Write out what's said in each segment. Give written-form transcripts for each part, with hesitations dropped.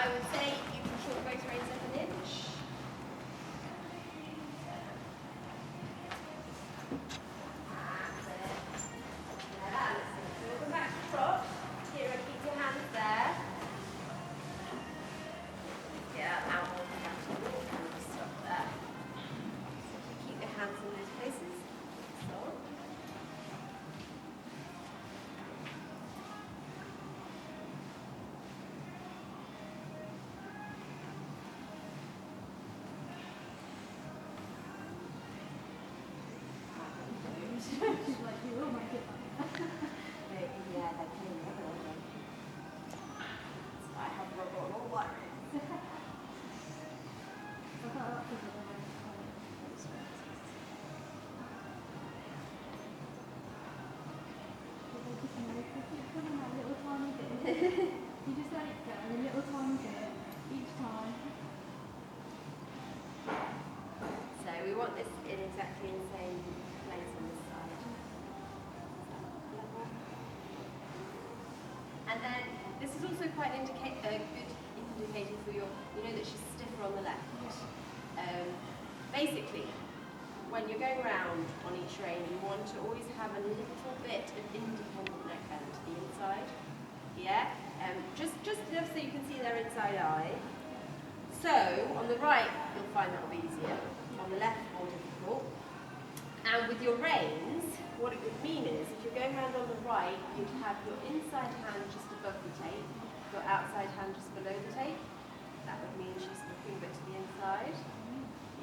I would say you can shorten both reins up an inch. That's it. Yeah, so we'll come back to trot. Here, keep your hands there. Yeah, now we'll come back to the walk and just stop there. So keep your hands in those places. So. She's like, you will make it. Yeah, they can never. So I have rubber on all my rings. You just let it go, a little tiny bit each time. So we want this in exactly the same place on this side. And then this is also quite a good indicator for your, you know that she's stiffer on the left. Basically, when you're going around on each rein, you want to always have a little bit of independent neck bend to the inside. Yeah? Just enough so you can see their inside eye. So, on the right, you'll find that will be easier. On the left, more difficult. And with your reins, what it would mean is, if you're going around on the right, you'd have your inside hand just above the tape, your outside hand just below the tape. That would mean she's looking a bit to the inside.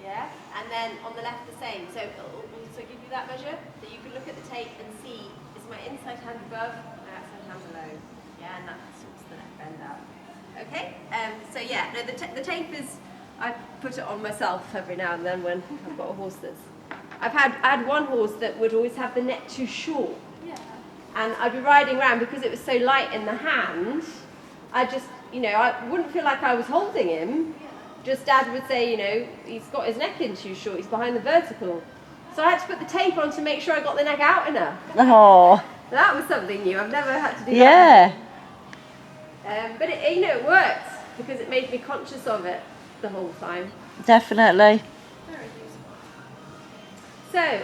Yeah? And then on the left, the same. So it'll also give you that measure, that you can look at the tape and see, is my inside hand above, my outside hand below. Yeah, and that sorts the neck bend out. Okay? So yeah, no, the tape is, I put it on myself every now and then when I've got a horse that's, I had one horse that would always have the neck too short. Yeah. And I'd be riding around because it was so light in the hand, I just, you know, I wouldn't feel like I was holding him. Just Dad would say, you know, he's got his neck in too short, he's behind the vertical. So I had to put the tape on to make sure I got the neck out enough. Oh. That was something new, I've never had to do that. Yeah. But it, you know, it worked because it made me conscious of it the whole time. Definitely. So,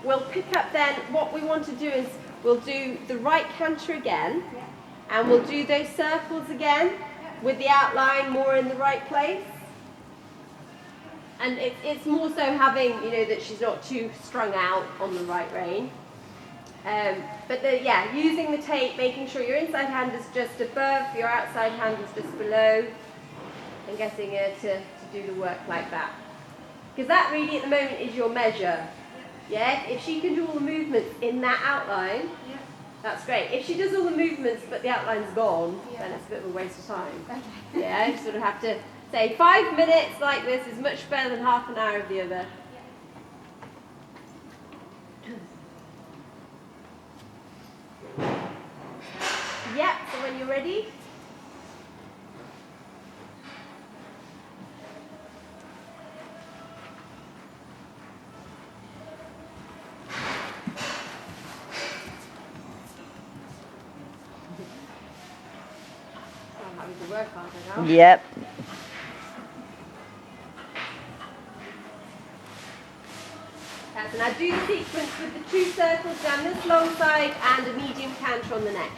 we'll pick up then, what we want to do is, we'll do the right canter again, and we'll do those circles again, with the outline more in the right place. And it's more so having, you know, that she's not too strung out on the right rein. But yeah, using the tape, making sure your inside hand is just above, your outside hand is just below, and getting her to do the work like that. Because that really at the moment is your measure. Yeah, if she can do all the movements in that outline, that's great. If she does all the movements but the outline's gone, then it's a bit of a waste of time. Okay. Yeah, you sort of have to say 5 minutes like this is much better than half an hour of the other. Yeah, so when you're ready. Work harder now. Yep. So now do the sequence with the 2 circles down this long side and a medium canter on the next.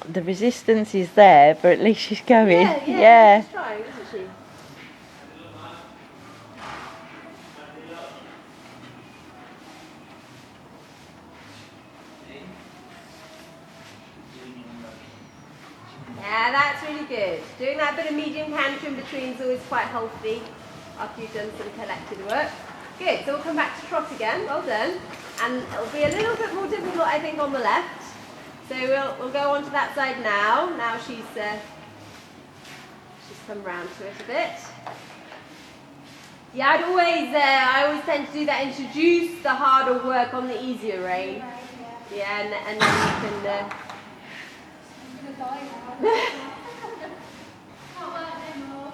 The resistance is there, but at least she's going. Yeah. She's trying, isn't she? Yeah, that's really good. Doing that bit of medium canter in between is always quite healthy after you've done some collected work. Good, so we'll come back to trot again. Well done. And it'll be a little bit more difficult, I think, on the left. So we'll go on to that side now. Now she's come round to it a bit. Yeah, I always tend to do that. Introduce the harder work on the easier rein. Yeah, and then you can. I'm gonna die now. Can't work anymore.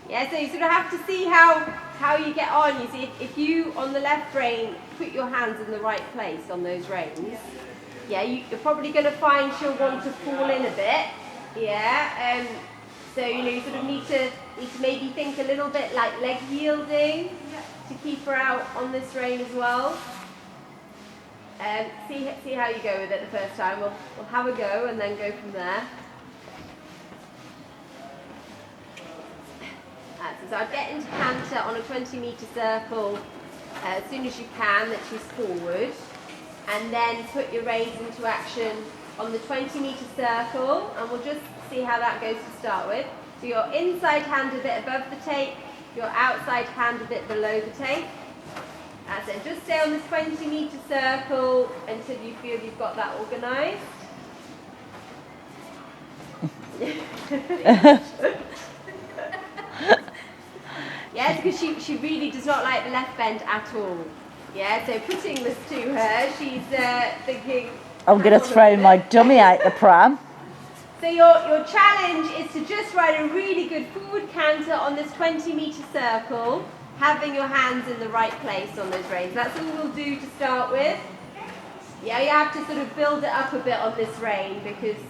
Yeah, so you sort of have to see how you get on. You see, if you on the left rein put your hands in the right place on those reins, yeah, you're probably going to find she'll want to fall in a bit. Yeah, so you sort of need to maybe think a little bit like leg yielding to keep her out on this rein as well. See how you go with it the first time. We'll have a go and then go from there. So I'd get into canter on a 20-metre circle as soon as you can that she's forward, and then put your reins into action on the 20-metre circle, and we'll just see how that goes to start with. So your inside hand a bit above the tape, your outside hand a bit below the tape. That's it. Just stay on this 20-metre circle until you feel you've got that organised. Yes, because she really does not like the left bend at all. Yeah, so putting this to her, she's thinking... I'm going to throw my dummy out the pram. So your challenge is to just ride a really good forward canter on this 20-metre circle, having your hands in the right place on those reins. That's all we'll do to start with. Yeah, you have to sort of build it up a bit on this rein because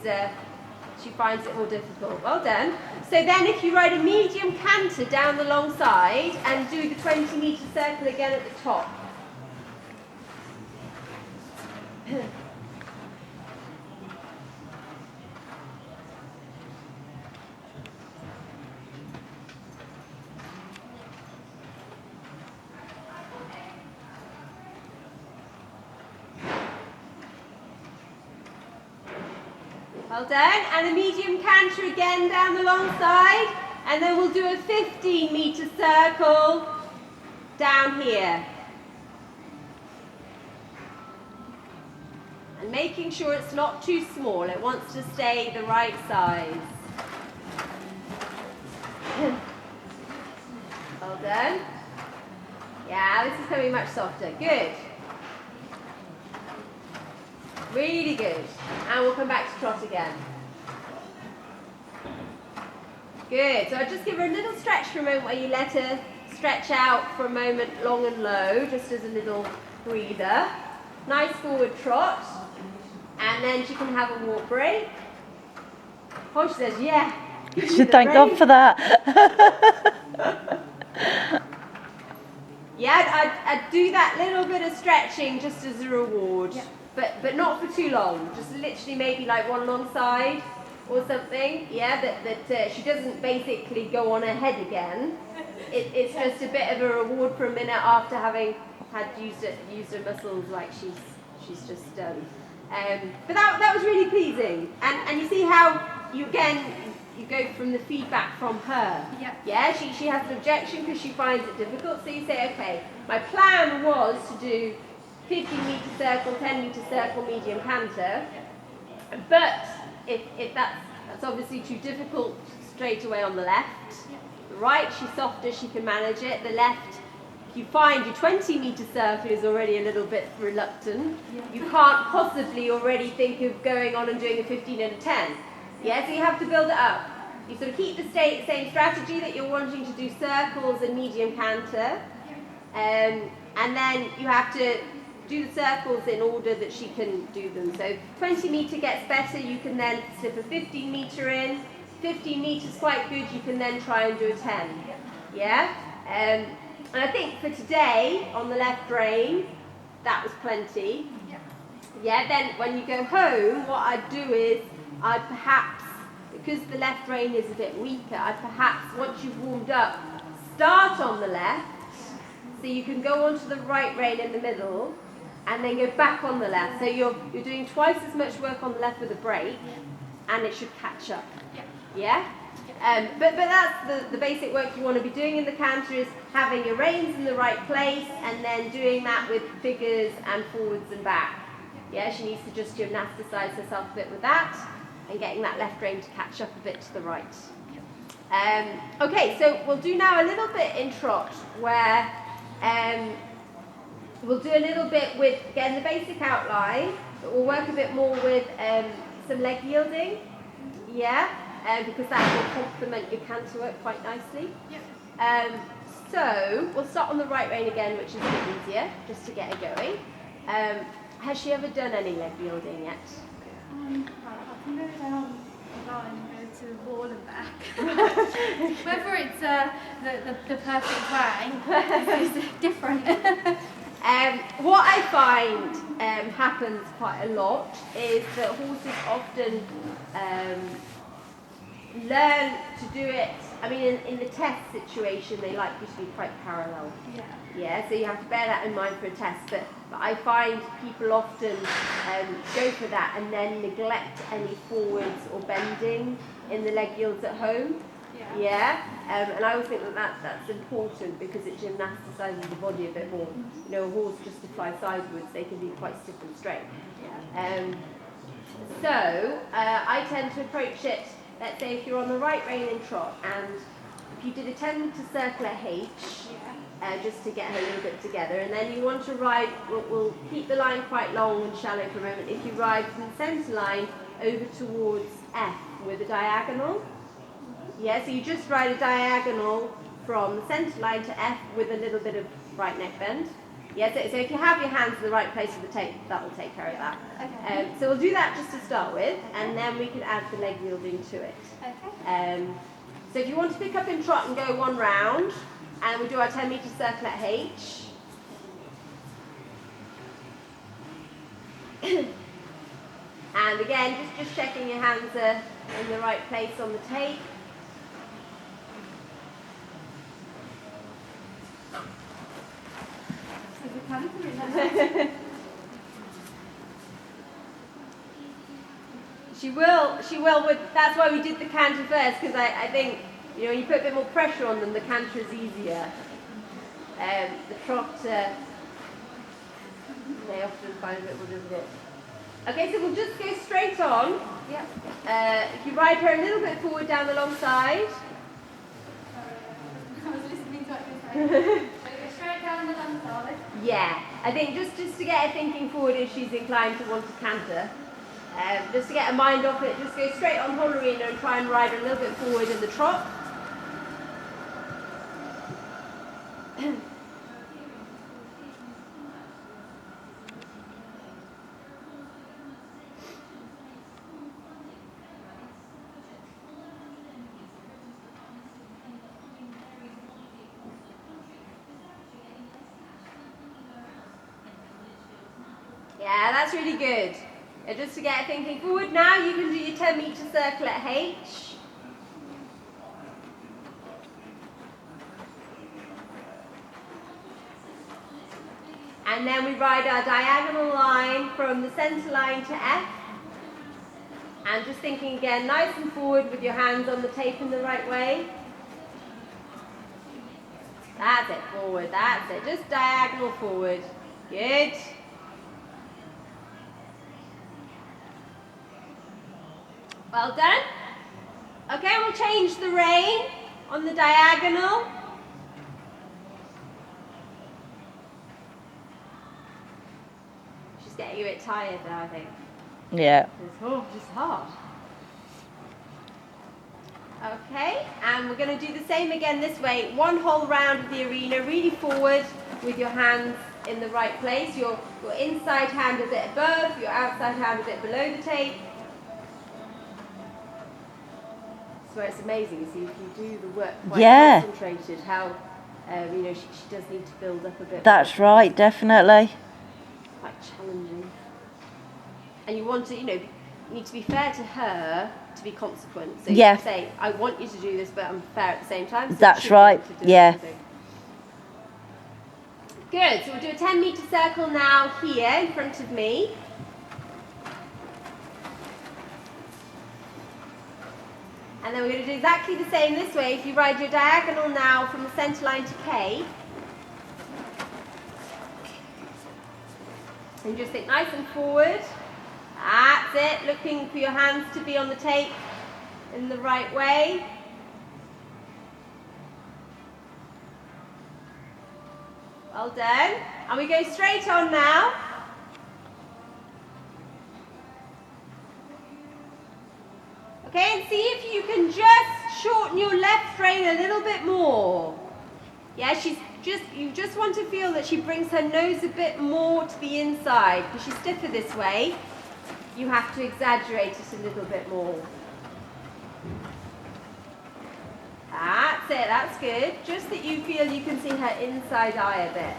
she finds it more difficult. Well done. So then if you ride a medium canter down the long side and do the 20-metre circle again at the top. Well done, and a medium canter again down the long side, and then we'll do a 15-metre circle down here. And making sure it's not too small, it wants to stay the right size. Well done. Yeah, this is coming much softer. Good. Really good. And we'll come back to trot again. Good. So I'll just give her a little stretch for a moment where you let her stretch out for a moment long and low, just as a little breather. Nice forward trot. And then she can have a walk break. Oh, she says, yeah. You should thank God for that. Yeah, I'd do that little bit of stretching just as a reward. Yeah. But not for too long, just literally maybe like one long side or something, yeah, that she doesn't basically go on her head again. It's just a bit of a reward for a minute after having had used her muscles like she's just done. But that was really pleasing. And you see how you go from the feedback from her. Yeah, she has an objection because she finds it difficult, so you say, okay, my plan was to do 15-metre circle, 10-metre circle, medium canter. But if that's obviously too difficult straight away on the left. The right, she's softer, she can manage it. The left, if you find your 20-metre circle is already a little bit reluctant, you can't possibly already think of going on and doing a 15 and a 10. Yeah, so you have to build it up. You sort of keep the same strategy that you're wanting to do circles and medium canter. And then you have to do the circles in order that she can do them. So 20 metre gets better, you can then slip a 15 metre in. 15 metres quite good, you can then try and do a 10. Yeah? And I think for today, on the left rein, that was plenty. Yeah, then when you go home, what I'd do is, I'd perhaps, because the left rein is a bit weaker, I'd perhaps, once you've warmed up, start on the left, so you can go onto the right rein in the middle, and then go back on the left. So you're doing twice as much work on the left with a break, and it should catch up. Yeah? But that's the basic work you want to be doing in the canter, is having your reins in the right place, and then doing that with figures and forwards and back. Yeah, she needs to just gymnasticize herself a bit with that, and getting that left rein to catch up a bit to the right. Okay, so we'll do now a little bit in trot, where We'll do a little bit with, again, the basic outline, but we'll work a bit more with some leg yielding. Yeah, because that will complement your canter work quite nicely. So we'll start on the right rein again, which is a bit easier, just to get her going. Has she ever done any leg yielding yet? I can go down the line and go to the wall and back. Whether it's the perfect way is different. What I find happens quite a lot is that horses often learn to do it. I mean, in the test situation, they like you to be quite parallel. Yeah, so you have to bear that in mind for a test. But I find people often go for that and then neglect any forwards or bending in the leg yields at home. Yeah, and I always think that's important because it gymnasticises the body a bit more. You know, a horse just to fly sideways, they can be quite stiff and straight. So I tend to approach it, let's say if you're on the right rein in trot, and if you did a 10-metre circle at H, just to get her a little bit together, and then you want to ride, we'll keep the line quite long and shallow for a moment, if you ride from the centre line over towards F with a diagonal. Yeah, so you just ride a diagonal from the centre line to F with a little bit of right neck bend. Yeah, so if you have your hands in the right place of the tape, that will take care of that. Okay. So we'll do that just to start with, and then we can add the leg yielding to it. Okay. So if you want to pick up in trot and go one round, and we do our 10-metre circle at H. And again, just checking your hands are in the right place on the tape. She will, that's why we did the canter first, because I think, you know, when you put a bit more pressure on them, the canter is easier. The trot, they often find a bit more difficult. Okay, so we'll just go straight on. If you ride her a little bit forward down the long side. I was listening to what you were saying. So go straight down the long side. Yeah, I think just to get her thinking forward if she's inclined to want to canter. Just to get her mind off it, just go straight on Romina and try and ride her a little bit forward in the trot. Yeah, that's really good. Just to get her thinking forward. Now you can do your 10-metre circle at H. And then we ride our diagonal line from the centre line to F. And just thinking again, nice and forward with your hands on the tape in the right way. That's it, forward, that's it. Just diagonal forward. Good. Well done. Okay, we'll change the rein on the diagonal. She's getting a bit tired now, I think. Yeah. It's just hard. Okay, and we're going to do the same again this way. One whole round of the arena, really forward with your hands in the right place. Your inside hand a bit above, your outside hand a bit below the tape. Where it's amazing, you see, if you do the work quite concentrated, how you know, she does need to build up a bit. That's right, definitely. Quite challenging. And you want to, you know, you need to be fair to her to be consequent. So you can say, I want you to do this, but I'm fair at the same time. So that's right, yeah. Good, so we'll do a 10-metre circle now here in front of me. And then we're going to do exactly the same this way. If you ride your diagonal now from the centre line to K. And just think nice and forward. That's it. Looking for your hands to be on the tape in the right way. Well done. And we go straight on now. Okay, and see if you can just shorten your left rein a little bit more. Yeah, you just want to feel that she brings her nose a bit more to the inside, because she's stiffer this way. You have to exaggerate it a little bit more. That's it, that's good. Just that you feel you can see her inside eye a bit.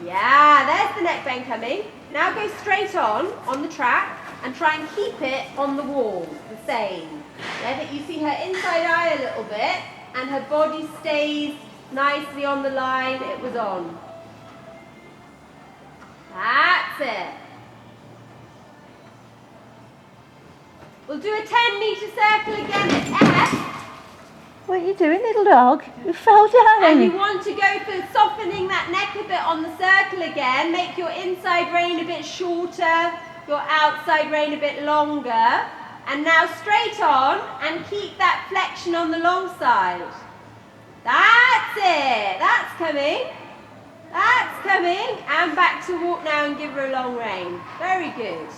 Yeah, there's the neck bend coming. Now go straight on the track, and try and keep it on the wall, the same. Yeah, that you see her inside eye a little bit, and her body stays nicely on the line it was on. That's it. We'll do a 10-metre circle again at F. What are you doing, little dog? You fell down. And you want to go for softening that neck a bit on the circle again. Make your inside rein a bit shorter, your outside rein a bit longer. And now straight on, and keep that flexion on the long side. That's it. That's coming. That's coming. And back to walk now and give her a long rein. Very good.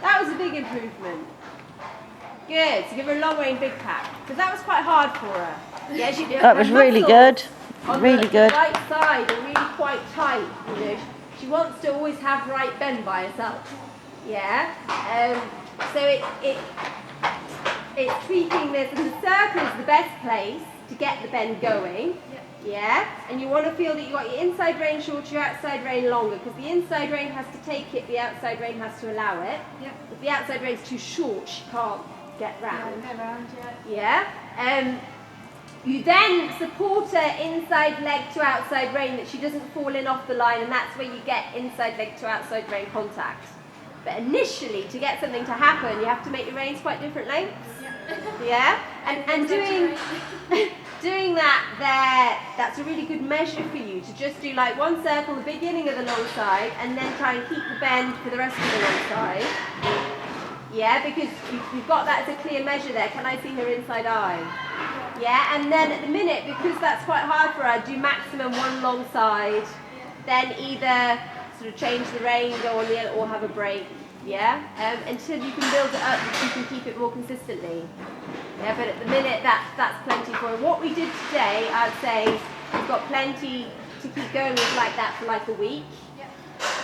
That was a big improvement. Good. So give her a long rein, big pack. Because that was quite hard for her. Yeah, she did. That was really good. Really good. The right side are really quite tight. You know, she wants to always have right bend by herself. Yeah. So it's tweaking this, and the circle is the best place to get the bend going. Yeah. And you want to feel that you got your inside rein shorter, your outside rein longer, because the inside rein has to take it, the outside rein has to allow it. If the outside rein is too short, she can't get round. Yeah. You then support her inside leg to outside rein, that she doesn't fall in off the line, and that's where you get inside leg to outside rein contact. But initially, to get something to happen, you have to make your reins quite different lengths. Yeah? And doing that there, that's a really good measure for you, to just do like one circle, the beginning of the long side, and then try and keep the bend for the rest of the long side. Yeah, because you've got that as a clear measure there. Can I see her inside eye? Yeah, and then at the minute, because that's quite hard for her, do maximum one long side, then either sort of change the rein, go on the other, or have a break. Yeah, until you can build it up, you can keep it more consistently. Yeah, but at the minute, that's plenty for her. What we did today, I'd say, we've got plenty to keep going with like that for like a week.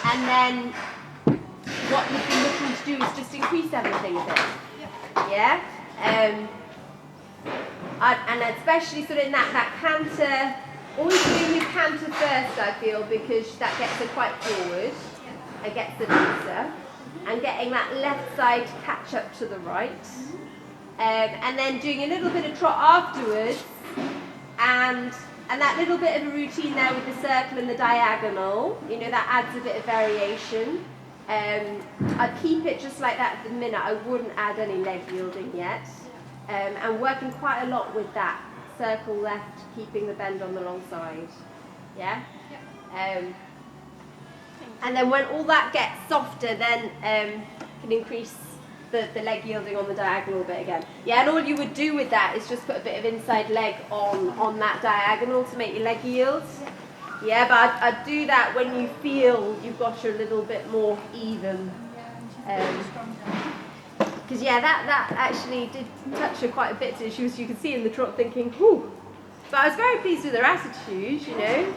And then what we've been looking to do is just increase everything a bit. Yeah? And especially sort of in that canter, always doing the canter first, I feel, because that gets her quite forward and gets her looser. And getting that left side to catch up to the right. And then doing a little bit of trot afterwards, and that little bit of a routine there with the circle and the diagonal, you know, that adds a bit of variation. I'd keep it just like that at the minute. I wouldn't add any leg yielding yet. And working quite a lot with that circle left, keeping the bend on the long side. Yeah? And then when all that gets softer, then can increase the leg yielding on the diagonal bit again. Yeah, and all you would do with that is just put a bit of inside leg on that diagonal to make your leg yield. Yeah, but I'd do that when you feel you've got her a little bit more even. Because that actually did touch her quite a bit. So you could see in the trot thinking, whew. But I was very pleased with her attitude, you know.